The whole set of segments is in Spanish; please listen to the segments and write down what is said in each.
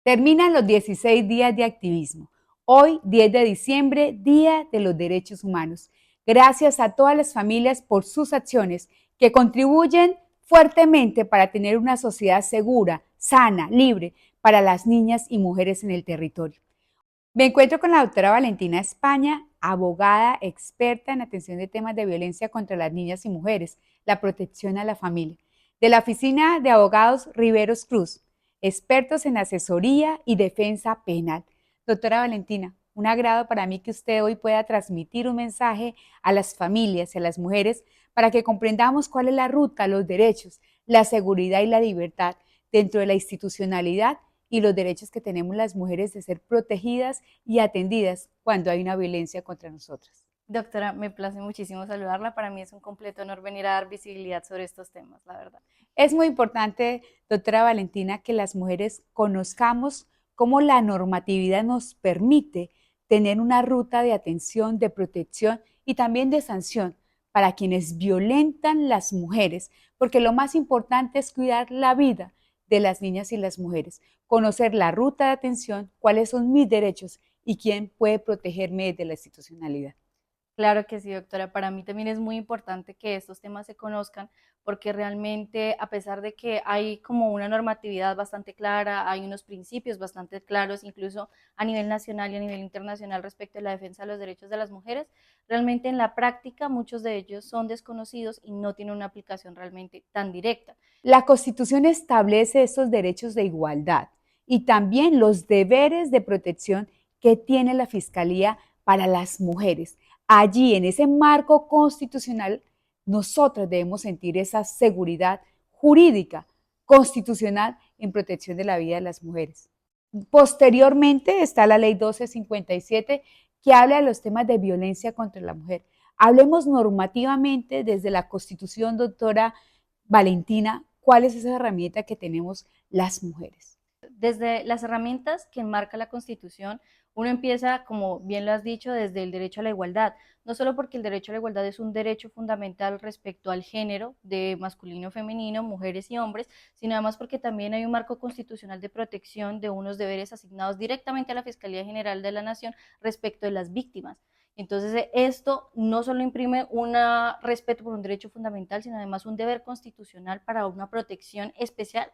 Terminan los 16 días de activismo. Hoy, 10 de diciembre, Día de los Derechos Humanos. Gracias a todas las familias por sus acciones que contribuyen fuertemente para tener una sociedad segura, sana, libre para las niñas y mujeres en el territorio. Me encuentro con la doctora Valentina España, abogada experta en atención de temas de violencia contra las niñas y mujeres, la protección a la familia, de la Oficina de Abogados Riveros Cruz, expertos en asesoría y defensa penal. Doctora Valentina, un agrado para mí que usted hoy pueda transmitir un mensaje a las familias y a las mujeres para que comprendamos cuál es la ruta, los derechos, la seguridad y la libertad dentro de la institucionalidad y los derechos que tenemos las mujeres de ser protegidas y atendidas cuando hay una violencia contra nosotras. Doctora, me place muchísimo saludarla. Para mí es un completo honor venir a dar visibilidad sobre estos temas, la verdad. Es muy importante, doctora Valentina, que las mujeres conozcamos cómo la normatividad nos permite tener una ruta de atención, de protección y también de sanción para quienes violentan las mujeres, porque lo más importante es cuidar la vida de las niñas y las mujeres, conocer la ruta de atención, cuáles son mis derechos y quién puede protegerme desde la institucionalidad. Claro que sí, doctora. Para mí también es muy importante que estos temas se conozcan porque realmente, a pesar de que hay como una normatividad bastante clara, hay unos principios bastante claros, incluso a nivel nacional y a nivel internacional respecto a la defensa de los derechos de las mujeres, realmente en la práctica muchos de ellos son desconocidos y no tienen una aplicación realmente tan directa. La Constitución establece estos derechos de igualdad y también los deberes de protección que tiene la Fiscalía para las mujeres. Allí, en ese marco constitucional, nosotras debemos sentir esa seguridad jurídica, constitucional en protección de la vida de las mujeres. Posteriormente está la Ley 1257 que habla de los temas de violencia contra la mujer. Hablemos normativamente desde la Constitución, doctora Valentina, ¿cuál es esa herramienta que tenemos las mujeres? Desde las herramientas que enmarca la Constitución, uno empieza, como bien lo has dicho, desde el derecho a la igualdad, no solo porque el derecho a la igualdad es un derecho fundamental respecto al género de masculino, femenino, mujeres y hombres, sino además porque también hay un marco constitucional de protección de unos deberes asignados directamente a la Fiscalía General de la Nación respecto de las víctimas. Entonces, esto no solo imprime un respeto por un derecho fundamental, sino además un deber constitucional para una protección especial.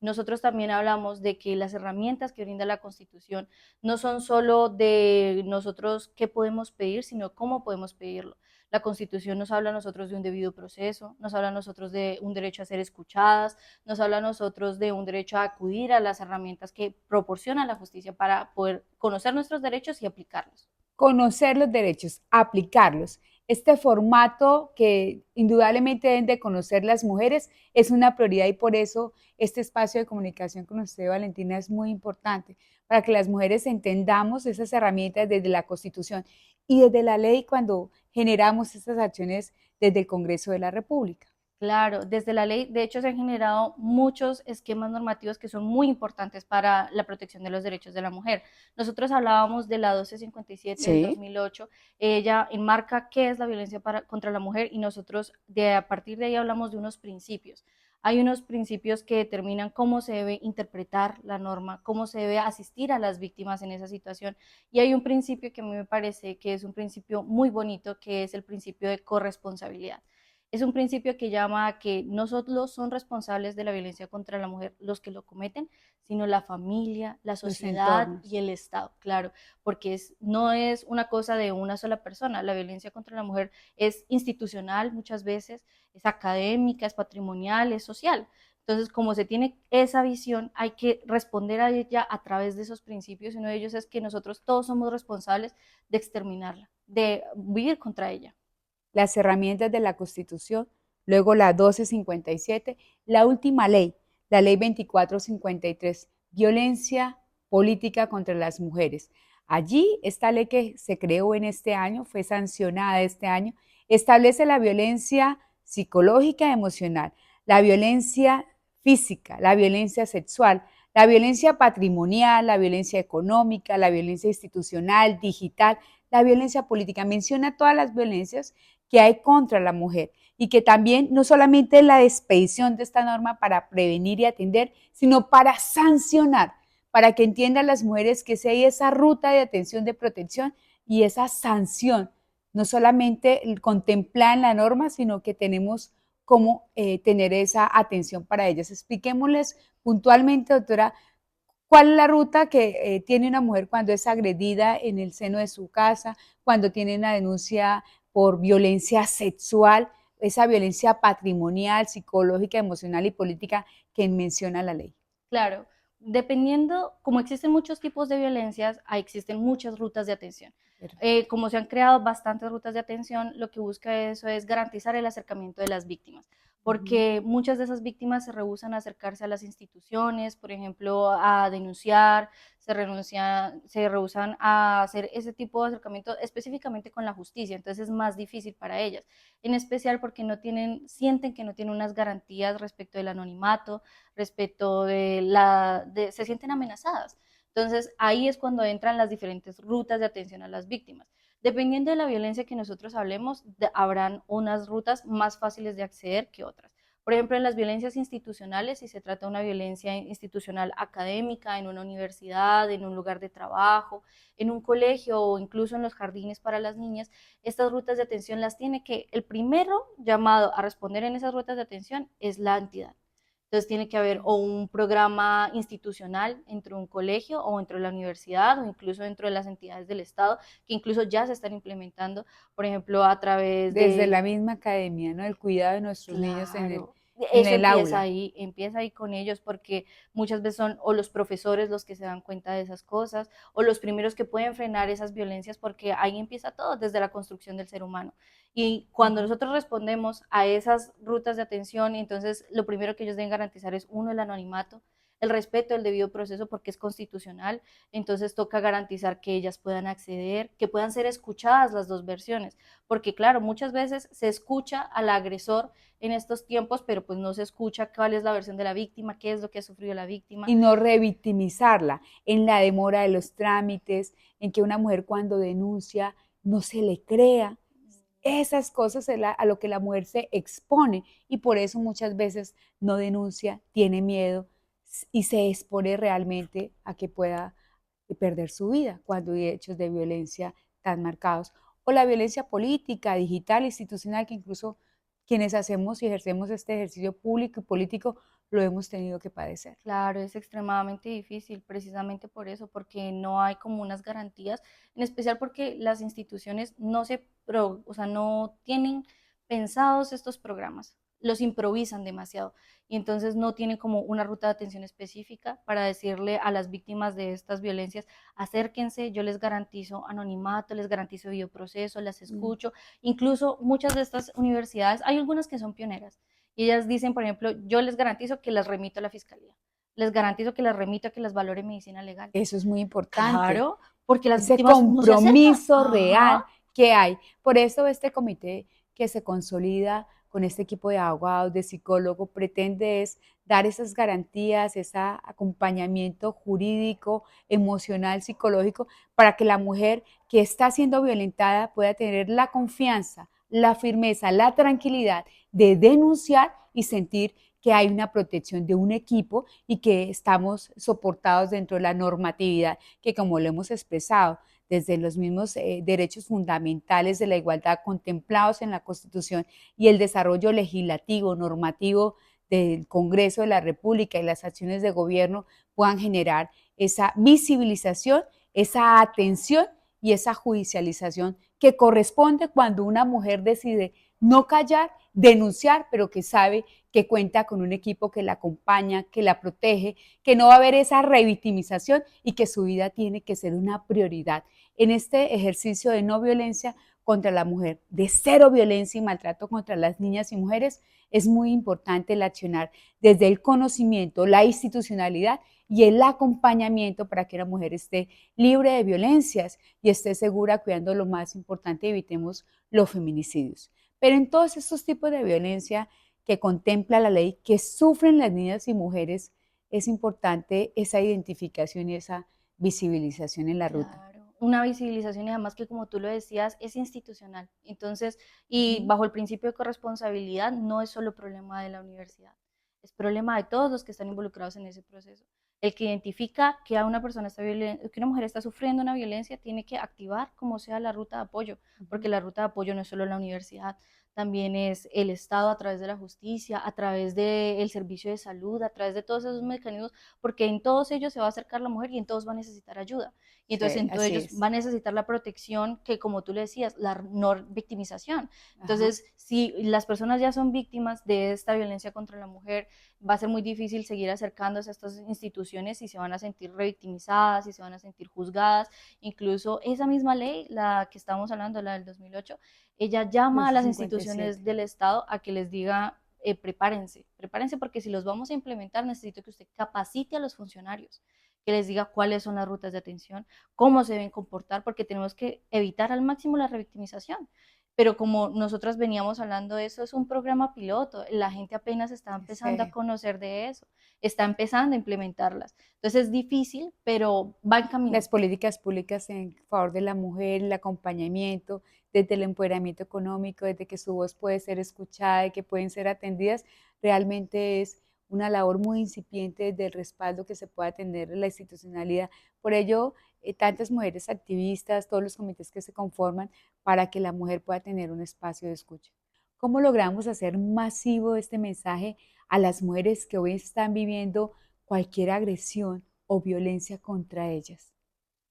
Nosotros también hablamos de que las herramientas que brinda la Constitución no son solo de nosotros qué podemos pedir, sino cómo podemos pedirlo. La Constitución nos habla a nosotros de un debido proceso, nos habla a nosotros de un derecho a ser escuchadas, nos habla a nosotros de un derecho a acudir a las herramientas que proporciona la justicia para poder conocer nuestros derechos y aplicarlos. Conocer los derechos, aplicarlos. Este formato que indudablemente deben de conocer las mujeres es una prioridad y por eso este espacio de comunicación con usted, Valentina, es muy importante para que las mujeres entendamos esas herramientas desde la Constitución y desde la ley cuando generamos estas acciones desde el Congreso de la República. Claro, desde la ley, de hecho, se han generado muchos esquemas normativos que son muy importantes para la protección de los derechos de la mujer. Nosotros hablábamos de la 1257 del Sí. 2008, ella enmarca qué es la violencia contra la mujer y nosotros a partir de ahí hablamos de unos principios. Hay unos principios que determinan cómo se debe interpretar la norma, cómo se debe asistir a las víctimas en esa situación. Y hay un principio que a mí me parece que es un principio muy bonito, que es el principio de corresponsabilidad. Es un principio que llama a que no solo son responsables de la violencia contra la mujer los que lo cometen, sino la familia, la Los sociedad y entornos. el Estado, claro, porque no es una cosa de una sola persona. La violencia contra la mujer es institucional muchas veces, es académica, es patrimonial, es social. Entonces, como se tiene esa visión, hay que responder a ella a través de esos principios y uno de ellos es que nosotros todos somos responsables de exterminarla, de vivir contra ella. Las herramientas de la Constitución, luego la 1257, la última ley, la ley 2453, violencia política contra las mujeres. Allí, esta ley que se creó en este año, fue sancionada este año, establece la violencia psicológica y emocional, la violencia física, la violencia sexual, la violencia patrimonial, la violencia económica, la violencia institucional, digital, la violencia política. Menciona todas las violencias que hay contra la mujer y que también no solamente la expedición de esta norma para prevenir y atender, sino para sancionar, para que entiendan las mujeres que si hay esa ruta de atención de protección y esa sanción, no solamente contemplar en la norma, sino que tenemos cómo tener esa atención para ellas. Expliquémosles puntualmente, doctora, cuál es la ruta que tiene una mujer cuando es agredida en el seno de su casa, cuando tiene una denuncia por violencia sexual, esa violencia patrimonial, psicológica, emocional y política que menciona la ley. Claro, dependiendo, como existen muchos tipos de violencias, existen muchas rutas de atención. Como se han creado bastantes rutas de atención, lo que busca eso es garantizar el acercamiento de las víctimas, porque muchas de esas víctimas se rehúsan a acercarse a las instituciones, por ejemplo, a denunciar, se rehúsan a hacer ese tipo de acercamiento específicamente con la justicia, entonces es más difícil para ellas, en especial porque sienten que no tienen unas garantías respecto del anonimato, respecto se sienten amenazadas. Entonces ahí es cuando entran las diferentes rutas de atención a las víctimas. Dependiendo de la violencia que nosotros hablemos, habrán unas rutas más fáciles de acceder que otras. Por ejemplo, en las violencias institucionales, si se trata de una violencia institucional académica, en una universidad, en un lugar de trabajo, en un colegio o incluso en los jardines para las niñas, estas rutas de atención las tiene que, el primero llamado a responder en esas rutas de atención es la entidad. Entonces tiene que haber o un programa institucional dentro de un colegio o dentro de la universidad o incluso dentro de las entidades del Estado, que incluso ya se están implementando, por ejemplo, a través Desde de... la misma academia, ¿no? El cuidado de nuestros niños Claro, en eso el aula. empieza ahí con ellos, porque muchas veces son o los profesores los que se dan cuenta de esas cosas, o los primeros que pueden frenar esas violencias, porque ahí empieza todo, desde la construcción del ser humano. Y cuando nosotros respondemos a esas rutas de atención, entonces lo primero que ellos deben garantizar es, uno, el anonimato, el respeto del debido proceso porque es constitucional, entonces toca garantizar que ellas puedan acceder, que puedan ser escuchadas las dos versiones, porque claro, muchas veces se escucha al agresor en estos tiempos, pero pues no se escucha cuál es la versión de la víctima, qué es lo que ha sufrido la víctima. Y no revictimizarla en la demora de los trámites, en que una mujer cuando denuncia no se le crea. Esas cosas es a lo que la mujer se expone y por eso muchas veces no denuncia, tiene miedo y se expone realmente a que pueda perder su vida cuando hay hechos de violencia tan marcados. O la violencia política, digital, institucional, que incluso quienes hacemos y ejercemos este ejercicio público y político lo hemos tenido que padecer. Claro, es extremadamente difícil precisamente por eso, porque no hay como unas garantías, en especial porque las instituciones o sea, no tienen pensados estos programas, los improvisan demasiado y entonces no tienen como una ruta de atención específica para decirle a las víctimas de estas violencias, acérquense, yo les garantizo anonimato, les garantizo bioproceso, las escucho, incluso muchas de estas universidades, hay algunas que son pioneras y ellas dicen, por ejemplo, yo les garantizo que las remito a la fiscalía, les garantizo que las remito a que las valore medicina legal. Eso es muy importante, Claro, porque las ese víctimas no se acercan. compromiso real Ajá. que hay. Por eso este comité que se consolida con este equipo de abogados, de psicólogos, pretende es dar esas garantías, ese acompañamiento jurídico, emocional, psicológico, para que la mujer que está siendo violentada pueda tener la confianza, la firmeza, la tranquilidad de denunciar y sentir que hay una protección de un equipo y que estamos soportados dentro de la normatividad que, como lo hemos expresado, desde los mismos derechos fundamentales de la igualdad contemplados en la Constitución y el desarrollo legislativo, normativo del Congreso de la República y las acciones de gobierno puedan generar esa visibilización, esa atención y esa judicialización que corresponde cuando una mujer decide no callar, denunciar, pero que sabe que cuenta con un equipo que la acompaña, que la protege, que no va a haber esa revictimización y que su vida tiene que ser una prioridad. En este ejercicio de no violencia contra la mujer, de cero violencia y maltrato contra las niñas y mujeres, es muy importante el accionar desde el conocimiento, la institucionalidad y el acompañamiento para que la mujer esté libre de violencias y esté segura, cuidando lo más importante, evitemos los feminicidios. Pero en todos estos tipos de violencia que contempla la ley, que sufren las niñas y mujeres, es importante esa identificación y esa visibilización en la ruta. Claro, una visibilización y además que como tú lo decías, es institucional. Entonces, y Ujú. bajo el principio de corresponsabilidad, no es solo problema de la universidad, es problema de todos los que están involucrados en ese proceso. El que identifica que a una persona está que una mujer está sufriendo una violencia tiene que activar como sea la ruta de apoyo, porque la ruta de apoyo no es solo la universidad, también es el Estado a través de la justicia, a través del servicio de salud, a través de todos esos mecanismos, porque en todos ellos se va a acercar la mujer y en todos va a necesitar ayuda. Y entonces Sí, en todos así ellos es. va a necesitar la protección que, como tú le decías, la no victimización. Ajá. Entonces, si las personas ya son víctimas de esta violencia contra la mujer, va a ser muy difícil seguir acercándose a estas instituciones y se van a sentir revictimizadas y se van a sentir juzgadas. Incluso esa misma ley, la que estábamos hablando, la del 2008, ella llama a las 257. instituciones del Estado a que les diga, prepárense, prepárense porque si los vamos a implementar necesito que usted capacite a los funcionarios, que les diga cuáles son las rutas de atención, cómo se deben comportar, porque tenemos que evitar al máximo la revictimización. Pero como nosotras veníamos hablando de eso, es un programa piloto, la gente apenas está empezando a Sí. conocer de eso, está empezando a implementarlas. Entonces es difícil, pero va en camino. Las políticas públicas en favor de la mujer, el acompañamiento, desde el empoderamiento económico, desde que su voz puede ser escuchada y que pueden ser atendidas, realmente es una labor muy incipiente desde el respaldo que se pueda tener en la institucionalidad. Por ello, tantas mujeres activistas, todos los comités que se conforman para que la mujer pueda tener un espacio de escucha. ¿Cómo logramos hacer masivo este mensaje a las mujeres que hoy están viviendo cualquier agresión o violencia contra ellas?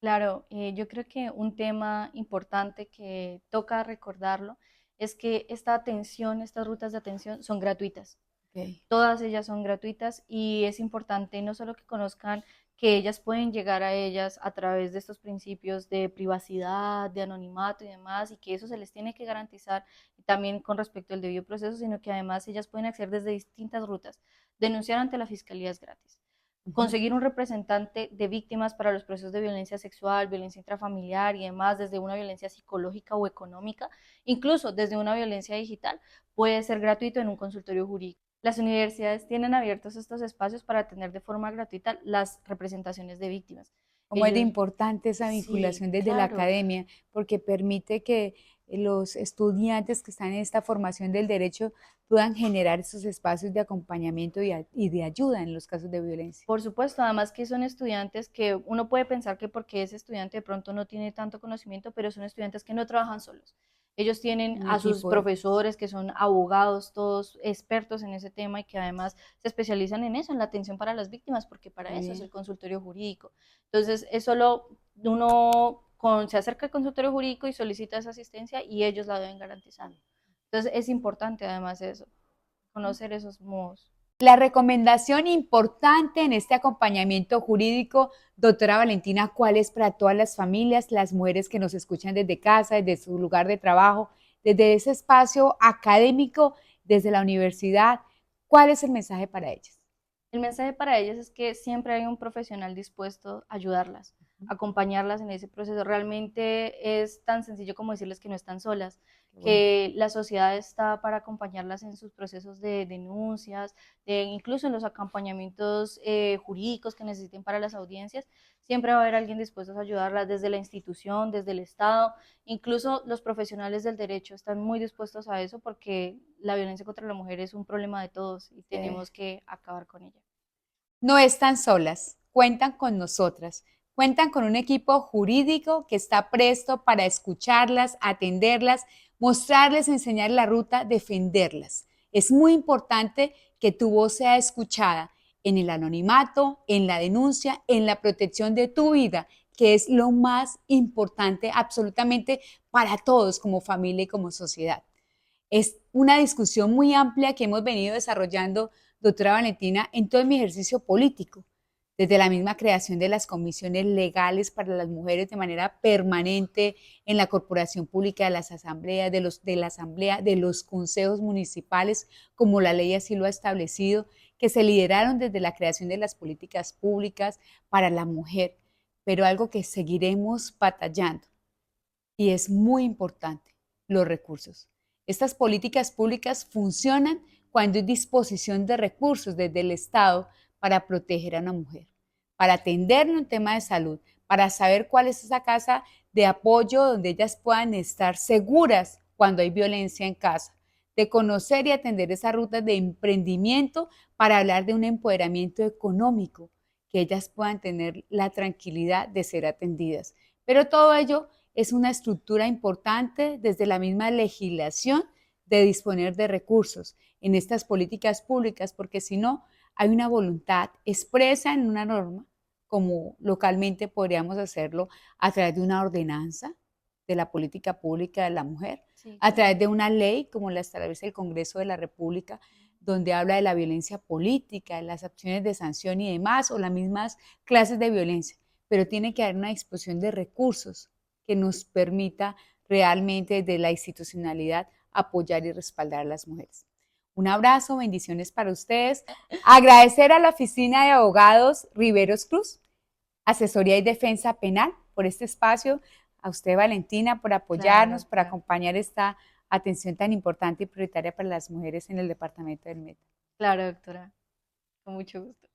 Claro, yo creo que un tema importante que toca recordarlo es que esta atención, estas rutas de atención son gratuitas. Ok. Todas ellas son gratuitas y es importante no solo que conozcan que ellas pueden llegar a ellas a través de estos principios de privacidad, de anonimato y demás, y que eso se les tiene que garantizar también con respecto al debido proceso, sino que además ellas pueden acceder desde distintas rutas. Denunciar ante la fiscalía es gratis. Ujú. Conseguir un representante de víctimas para los procesos de violencia sexual, violencia intrafamiliar y demás, desde una violencia psicológica o económica, incluso desde una violencia digital, puede ser gratuito en un consultorio jurídico. Las universidades tienen abiertos estos espacios para atender de forma gratuita las representaciones de víctimas. Cómo es de Ellos, importante esa sí, vinculación desde la claro, academia, porque permite que los estudiantes que están en esta formación del derecho puedan generar esos espacios de acompañamiento y de ayuda en los casos de violencia. por supuesto, además que son estudiantes que uno puede pensar que porque ese estudiante de pronto no tiene tanto conocimiento, pero son estudiantes que no trabajan solos. Ellos tienen Un a sus equipo de... profesores que son abogados, todos expertos en ese tema y que además se especializan en eso, en la atención para las víctimas, porque para Muy eso es bien. el consultorio jurídico. Entonces, es solo uno se acerca al consultorio jurídico y solicita esa asistencia y ellos la deben garantizar. Entonces, es importante además eso, conocer esos modos. La recomendación importante en este acompañamiento jurídico, doctora Valentina, ¿cuál es para todas las familias, las mujeres que nos escuchan desde casa, desde su lugar de trabajo, desde ese espacio académico, desde la universidad? ¿Cuál es el mensaje para ellas? El mensaje para ellas es que siempre hay un profesional dispuesto a ayudarlas, a acompañarlas en ese proceso. Realmente es tan sencillo como decirles que no están solas, Qué bueno. que la sociedad está para acompañarlas en sus procesos de denuncias, incluso en los acompañamientos jurídicos que necesiten para las audiencias. Siempre va a haber alguien dispuesto a ayudarlas desde la institución, desde el Estado. Incluso los profesionales del derecho están muy dispuestos a eso porque la violencia contra la mujer es un problema de todos y Sí. tenemos que acabar con ella. No están solas, cuentan con nosotras, cuentan con un equipo jurídico que está presto para escucharlas, atenderlas, mostrarles, enseñar la ruta, defenderlas. Es muy importante que tu voz sea escuchada en el anonimato, en la denuncia, en la protección de tu vida, que es lo más importante absolutamente para todos como familia y como sociedad. Es una discusión muy amplia que hemos venido desarrollando, doctora Valentina, en todo mi ejercicio político, desde la misma creación de las comisiones legales para las mujeres de manera permanente en la corporación pública de las asambleas, de la asamblea, de los consejos municipales, como la ley así lo ha establecido, que se lideraron desde la creación de las políticas públicas para la mujer, pero algo que seguiremos batallando y es muy importante, los recursos. Estas políticas públicas funcionan cuando hay disposición de recursos desde el Estado para proteger a una mujer, para atender un tema de salud, para saber cuál es esa casa de apoyo donde ellas puedan estar seguras cuando hay violencia en casa, de conocer y atender esas rutas de emprendimiento para hablar de un empoderamiento económico que ellas puedan tener la tranquilidad de ser atendidas. Pero todo ello es una estructura importante desde la misma legislación de disponer de recursos en estas políticas públicas, porque si no, hay una voluntad expresa en una norma, como localmente podríamos hacerlo a través de una ordenanza de la política pública de la mujer, Sí, a claro. través de una ley como la establece el Congreso de la República, donde habla de la violencia política, de las acciones de sanción y demás, o las mismas clases de violencia, pero tiene que haber una disposición de recursos que nos permita realmente desde la institucionalidad apoyar y respaldar a las mujeres. Un abrazo, bendiciones para ustedes. Agradecer a la Oficina de Abogados Riveros Cruz, Asesoría y Defensa Penal, por este espacio, a usted, Valentina, por Claro, apoyarnos, por doctora. acompañar esta atención tan importante y prioritaria para las mujeres en el departamento del Meta. Claro, doctora. Con mucho gusto.